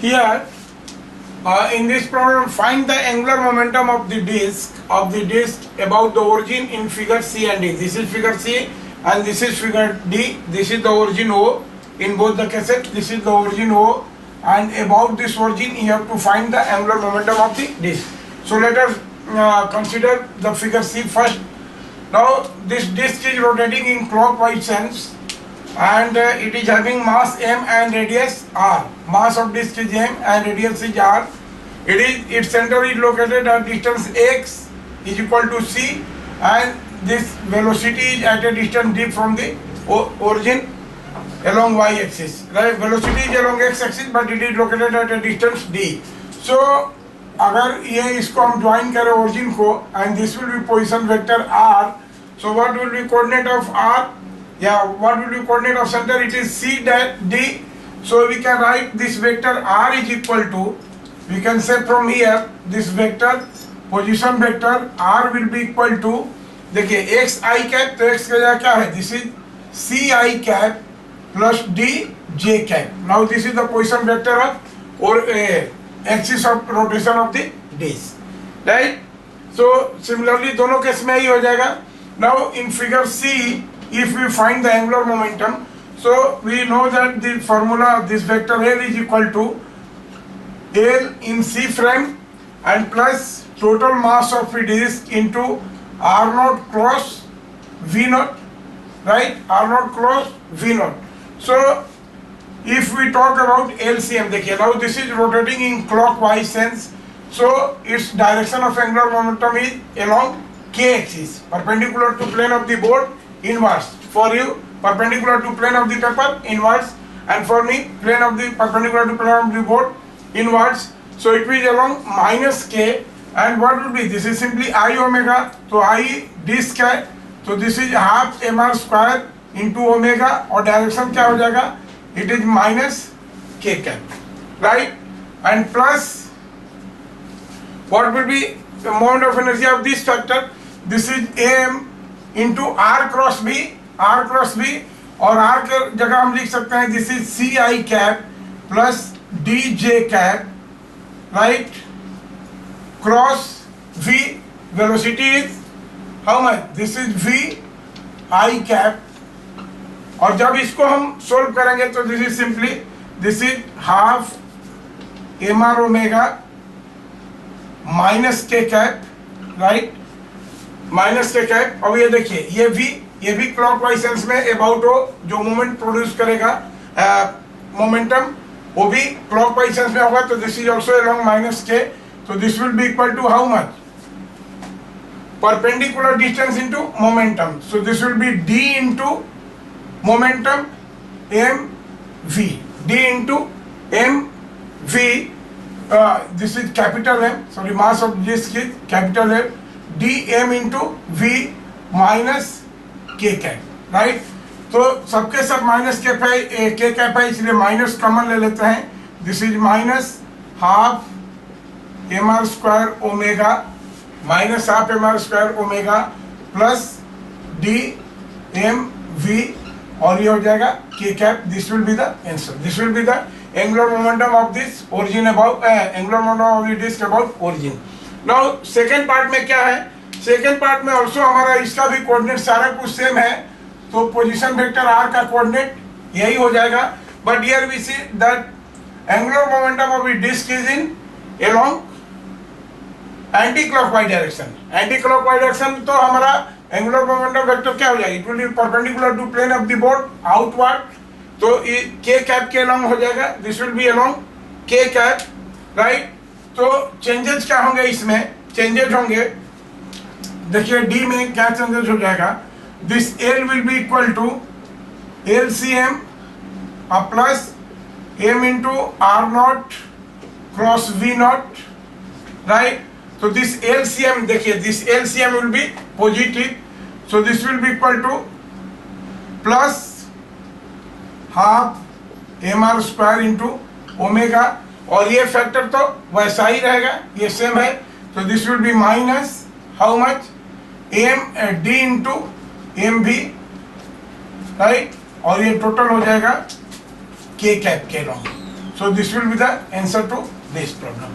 Here, in this problem, find the angular momentum of the disk about the origin in figure C and D. This is figure C and this is figure D. This is the origin O. In both the cases, this is the origin O, and about this origin you have to find the angular momentum of the disk. So let us consider the figure C first. Now this disk is rotating in clockwise sense, and it is having mass m and radius r. Mass of disk is m and radius is r. Its center is located at distance x is equal to c, and this velocity is at a distance d from the origin along y-axis. Right? Velocity is along x-axis, but it is located at a distance d. So अगर ये इसको हम join करें origin को, and this will be position vector r. So what will be coordinate of r? Yeah, what will be coordinate of center? It is c dash d. So we can write this vector r is equal to, we can say from here this vector position vector r will be equal to, देखिए x I cap, तो x का जगह क्या है? This is c I cap plus d j cap. Now this is the position vector of or axis of rotation of the disk, right? So similarly दोनों case में ही हो जाएगा. Now in figure C, if we find the angular momentum, so we know that the formula of this vector L is equal to L in C frame and plus total mass of the disk into R naught cross V naught, right? R naught cross V naught. So if we talk about LCM, देखिए now this is rotating in clockwise sense, so its direction of angular momentum is along k axis, perpendicular to plane of the board, inwards. For you, perpendicular to plane of the paper, inwards, and for me, plane of the perpendicular to plane of the board, inwards. So it will be along minus k, and what will be? This is simply I omega. So I disk है, so this is half mr square into omega, और direction क्या हो जाएगा? It is minus k cap, right? And plus, what will be the moment of energy of this factor? This is m into r cross b, और r के जगह हम लिख सकते हैं this is c I cap plus d j cap, right? Cross v, velocity is how much? This is v I cap, और जब इसको हम सोल्व करेंगे तो this is simply this is half M R omega minus K cap, right? Minus K cap. अब ये देखिए ये भी क्लॉकवाइज सेंस में अबाउट हो, जो मोमेंट प्रोड्यूस करेगा मोमेंटम वो भी क्लॉकवाइज सेंस में होगा, तो this is also along minus K. तो this will be equal to how much? Perpendicular distance into momentum. So this will be D into momentum mv, d into mv, this is capital M, sorry, mass of disk is capital M, dm into v minus k cap, right? तो सबके सब minus के k cap है, इसलिए minus common ले लेते हैं. This is minus half M R square omega, minus half M R square omega plus D M V, और ये हो जाएगा k cap. This will be the answer. This will be the angular momentum of this origin about angular momentum of the disc about origin. Now second part में क्या है? Second part में also हमारा इसका भी कोऑर्डिनेट सारा कुछ same है, तो पोजीशन वेक्टर r का कोऑर्डिनेट यही हो जाएगा. But here we see that angular momentum of the disc is in along anti clockwise direction. Anti clockwise direction तो हमारा एंगुलर मोमेंटम वेक्टर क्या हो जाएगा? It will be perpendicular to plane of the board outward, तो K cap के along हो जाएगा. This will be along K cap, right? तो चेंजेस क्या होंगे इसमें? चेंजेस होंगे, देखिए डी में क्या चेंजेस हो जाएगा? This L will be equal to L C M plus M into R naught cross V naught, right? So this LCM, देखिए this LCM will be positive, so this will be equal to plus half mr square into omega, और ये factor तो वैसा ही रहेगा, ये same है. so this will be minus how much? m d into mv, right? और ये total हो जाएगा k कैप के long. So this will be the answer to this problem.